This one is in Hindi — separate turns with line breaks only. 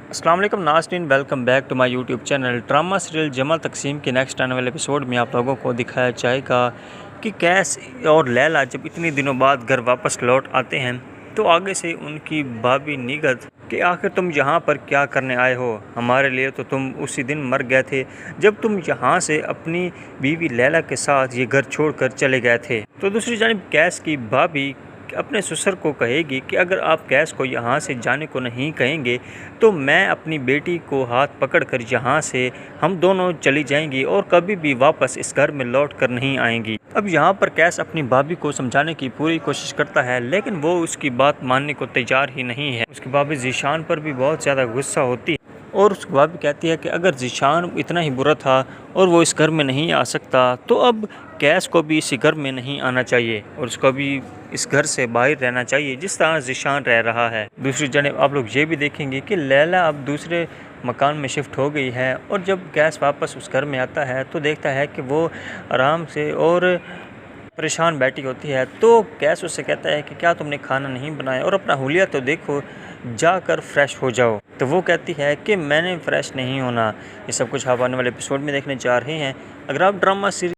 अस्सलाम वालेकुम नाज़रीन, welcome back to my YouTube channel. Drama serial Jamal Taqseem के नेक्स्ट आने वाले एपिसोड में आप लोगों को दिखाया जाएगा कि कैस और लैला जब इतनी दिनों बाद घर वापस लौट आते हैं तो आगे से उनकी भाभी निगत कि आखिर तुम यहाँ पर क्या करने आए हो, हमारे लिए तो तुम उसी दिन मर गए थे जब तुम यहाँ से अपनी बीवी लैला के साथ ये घर छोड़कर चले गए थे। तो दूसरी जानिब कैस की भाभी अपने ससुर को कहेगी कि अगर आप कैस को यहाँ से जाने को नहीं कहेंगे तो मैं अपनी बेटी को हाथ पकड़कर यहाँ से हम दोनों चली जाएंगी और कभी भी वापस इस घर में लौट कर नहीं आएंगी। अब यहाँ पर कैस अपनी भाभी को समझाने की पूरी कोशिश करता है लेकिन वो उसकी बात मानने को तैयार ही नहीं है। उसकी भाभी ज़ीशान पर भी बहुत ज़्यादा गुस्सा होती है और उसकी भाभी कहती है कि अगर ज़ीशान इतना ही बुरा था और वो इस घर में नहीं आ सकता तो अब कैस को भी इसी घर में नहीं आना चाहिए और उसको भी इस घर से बाहर रहना चाहिए जिस तरह ज़ीशान रह रहा है। दूसरी जानब आप लोग ये भी देखेंगे कि लैला अब दूसरे मकान में शिफ्ट हो गई है और जब कैस वापस उस घर में आता है तो देखता है कि वो आराम से और परेशान बैठी होती है। तो कैस उससे कहता है कि क्या तुमने खाना नहीं बनाया और अपना हुलिया तो देखो, जाकर फ्रेश हो जाओ। तो वो कहती है कि मैंने फ्रेश नहीं होना। ये सब कुछ आप आने वाले एपिसोड में देखने जा रहे हैं। अगर आप ड्रामा सीरीज